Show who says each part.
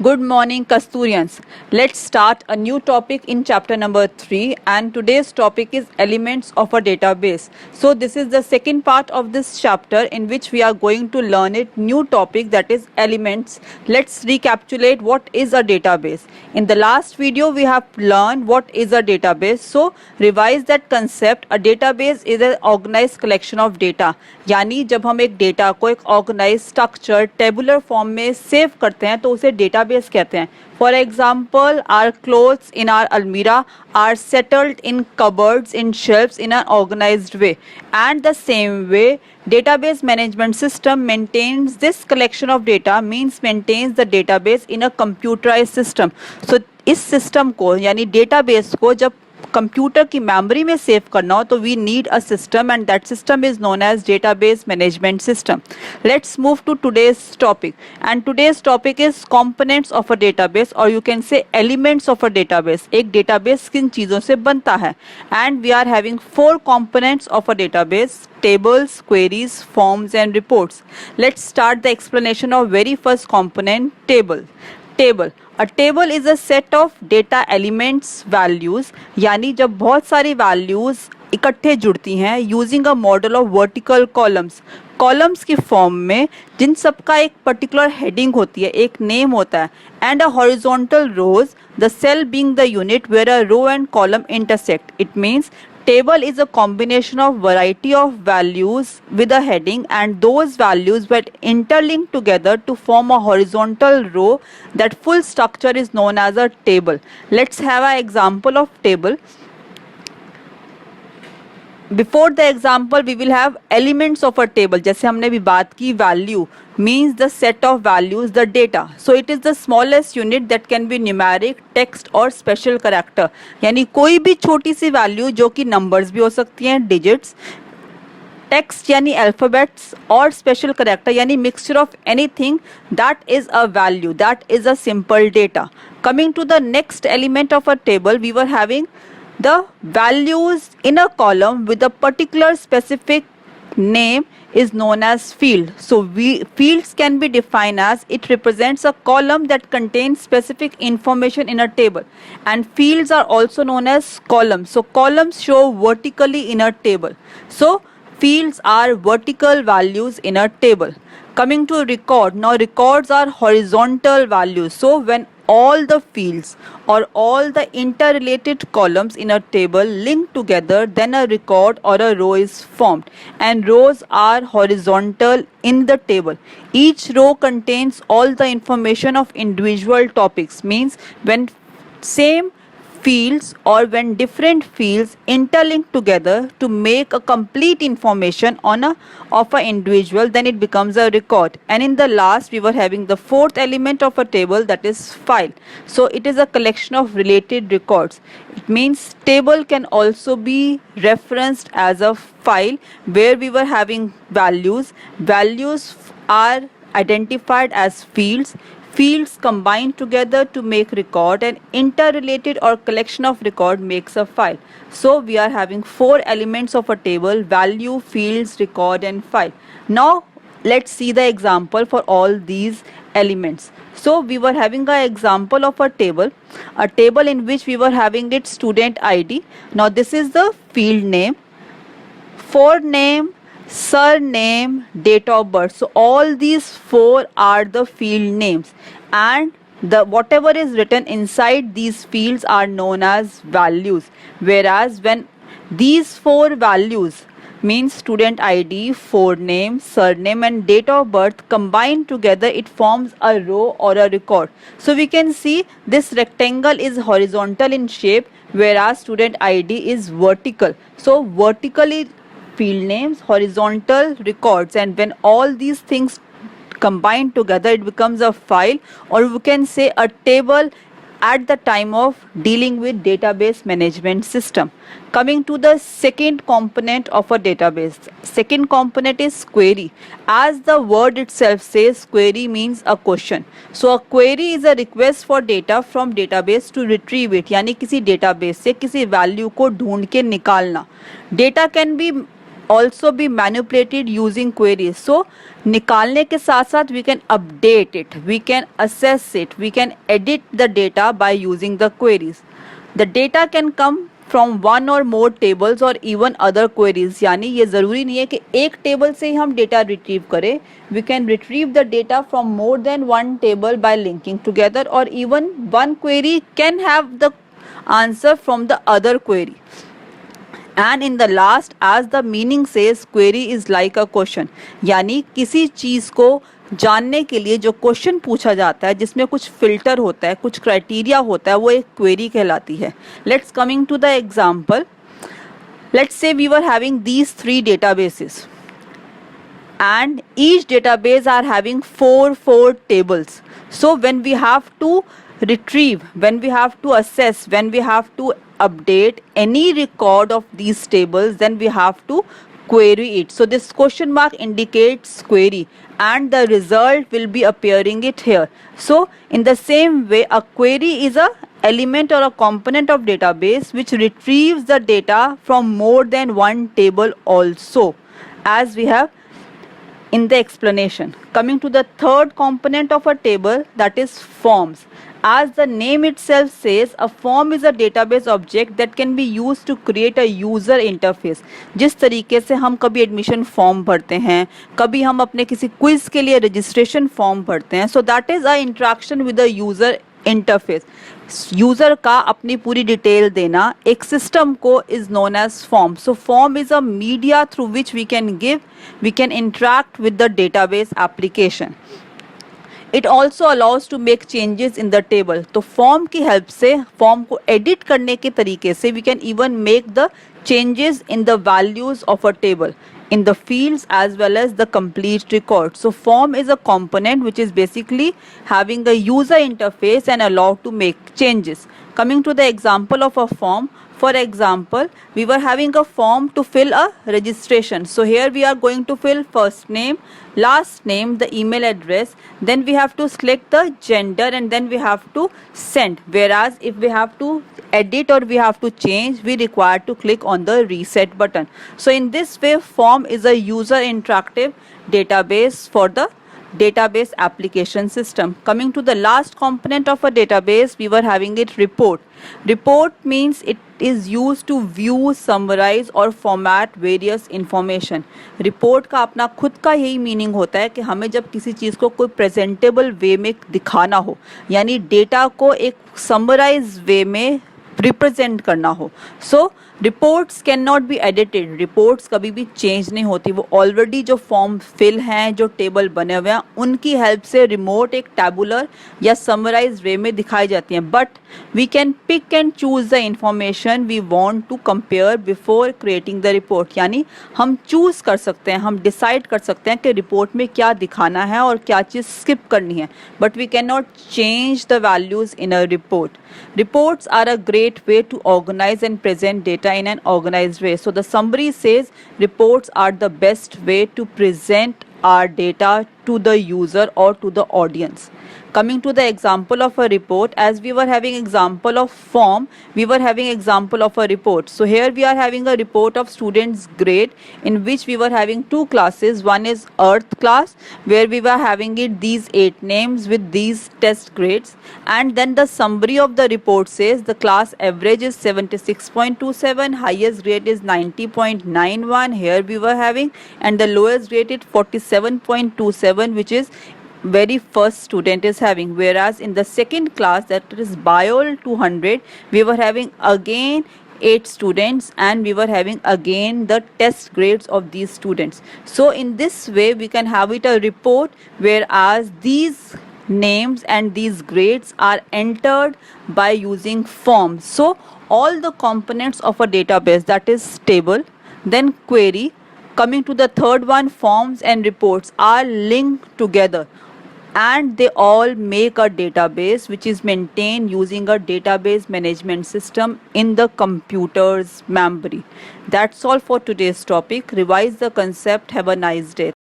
Speaker 1: Good morning, Kasturians. Let's start a new topic in chapter number 3, and today's topic is elements of a database. So this is the second part of this chapter in which we are going to learn a new topic, that is elements. Let's recapitulate what is a database. In the last video we have learned what is a database. So revise that concept. A database is an organized collection of data. यानी जब हम एक data को एक organize structure tabular form में save करते हैं तो उसे डेटाबेस कहते हैं. For example, are clothes in our अलमीरा are settled in cupboards in shelves in an organized way. And the same way database management system maintains this collection of data, means maintains the database in a computerized system. So इस system को यानी database को जब computer की memory में save करना हो तो we need a system and that system is known as database management system. Let's move to today's topic, and today's topic is components of a database, or you can say elements of a database. एक database किन चीज़ों से बनता है, and we are having 4 components of a database: tables, queries, forms and reports. Let's start the explanation of very first component, table. A table is a set of data elements, values. यानी जब बहुत सारी values इकट्ठे जुड़ती हैं using a model of vertical columns की form में, जिन सब का एक पर्टिकुलर हेडिंग होती है, एक नेम होता है, and a horizontal rows, the cell being the unit where a row and column intersect. It means table is a combination of variety of values with a heading, and those values were interlinked together to form a horizontal row. That full structure is known as a table. Let's have an example of table. Before the example we will have elements of a table. जैसे हमने अभी बात की, value means the set of values, the data. So it is the smallest unit that can be numeric, text or special character. यानी कोई भी छोटी सी value जो कि numbers भी हो सकती हैं, digits, text यानी alphabets, और special character यानी mixture of anything, that is a value, that is a simple data. Coming to the next element of a table, we were having the values in a column with a particular specific name is known as field. So fields can be defined as it represents a column that contains specific information in a table, and fields are also known as columns. So columns show vertically in a table. So fields are vertical values in a table. Coming to record, now records are horizontal values. So when all the fields or all the interrelated columns in a table link together, then a record or a row is formed, and rows are horizontal in the table. Each row contains all the information of individual topics, means when same fields or when different fields interlink together to make a complete information on of an individual, then it becomes a record. And in the last we were having the fourth element of a table, that is file. So it is a collection of related records. It means table can also be referenced as a file, where we were having values are identified as fields. Fields combine together to make record, and interrelated or collection of record makes a file. So we are having 4 elements of a table: value, fields, record and file. Now let's see the example for all these elements. So we were having an example of a table in which we were having its student ID. Now this is the field name, forename, surname, date of birth. So all these 4 are the field names, and the whatever is written inside these fields are known as values. Whereas when these 4 values, means student ID, forename, surname and date of birth, combined together, it forms a row or a record. So we can see this rectangle is horizontal in shape, whereas student ID is vertical. So vertically field names, horizontal records, and when all these things combine together, it becomes a file, or we can say a table at the time of dealing with database management system. Coming to the second component of a database, second component is query. As the word itself says, query means a question. So a query is a request for data from database to retrieve it, यानी किसी database से किसी value को ढूंढ के निकालना. Data can be also be manipulated using queries. So निकालने के साथ साथ we can update it, we can assess it, we can edit the data by using the queries. The data can come from one or more tables or even other queries. यानी ये ज़रूरी नहीं है कि एक टेबल से ही हम data retrieve करें. We can retrieve the data from more than one table by linking together, or even one query can have the answer from the other query. And in the last, as the meaning says, query is like a question. यानी किसी चीज़ को जानने के लिए जो question पूछा जाता है, जिसमें कुछ फिल्टर होता है, कुछ क्राइटेरिया होता है, वो एक क्वेरी कहलाती है. Let's coming to the example. Let's say we were having these 3 databases, and each database are having four tables. So when we have to retrieve, when we have to assess, when we have to update any record of these tables, then we have to query it. So this question mark indicates query, and the result will be appearing it here. So in the same way, a query is a element or a component of database which retrieves the data from more than one table also, as we have in the explanation. Coming to the third component of a table, that is forms. As the name itself says, a form is a database object that can be used to create a user interface. जिस तरीके से हम कभी admission form भरते हैं, कभी हम अपने किसी क्विज के लिए रजिस्ट्रेशन फॉर्म भरते हैं, so that is a interaction with the user interface. User का अपनी पूरी डिटेल देना एक सिस्टम को is known as form. So form is a media through which we can interact with the database application. It also allows to make changes in the table. तो form की help से, form को edit करने के तरीके से, we can even make the changes in the values of a table, in the fields as well as the complete record. So form is a component which is basically having a user interface and allowed to make changes. Coming to the example of a form, for example, we were having a form to fill a registration. So here we are going to fill first name, last name, the email address, then we have to select the gender, and then we have to send. Whereas if we have to edit or we have to change, we require to click on the reset button. So in this way, form is a user interactive database for the database application system. Coming to the last component of a database, we were having it report. Report means it is used to view, summarize और format various information. Report का अपना खुद का यही meaning होता है कि हमें जब किसी चीज़ को कोई प्रेजेंटेबल वे में दिखाना हो, यानी डेटा को एक समराइज वे में रिप्रेजेंट करना हो. So reports can not be edited. Reports कभी भी चेंज नहीं होती. वो ऑलरेडी जो फॉर्म फिल हैं, जो टेबल बने हुए हैं, उनकी हेल्प से रिमोट एक टैबुलर या समराइज वे में दिखाई जाती हैं. But we can pick and choose the information we want to compare before creating the report. यानी हम चूज कर सकते हैं, हम डिसाइड कर सकते हैं कि रिपोर्ट में क्या दिखाना है और क्या चीज़ स्किप करनी है. But we can not change the values in a report. Reports are a great way to organize and present data in an organized way. So the summary says reports are the best way to present our data to the user or to the audience. Coming to the example of a report, as we were having example of form, we were having example of a report. So here we are having a report of students' grade, in which we were having 2 classes. One is Earth class, where we were having it these 8 names with these test grades, and then the summary of the report says the class average is 76.27, highest grade is 90.91. Here we were having, and the lowest grade is 47.27, which is very first student is having. Whereas in the second class, that is Biol 200, we were having again 8 students, and we were having again the test grades of these students. So in this way we can have it a report, whereas these names and these grades are entered by using forms. So all the components of a database, that is table, then query, coming to the third one, forms and reports, are linked together, and they all make a database which is maintained using a database management system in the computer's memory. That's all for today's topic. Revise the concept. Have a nice day.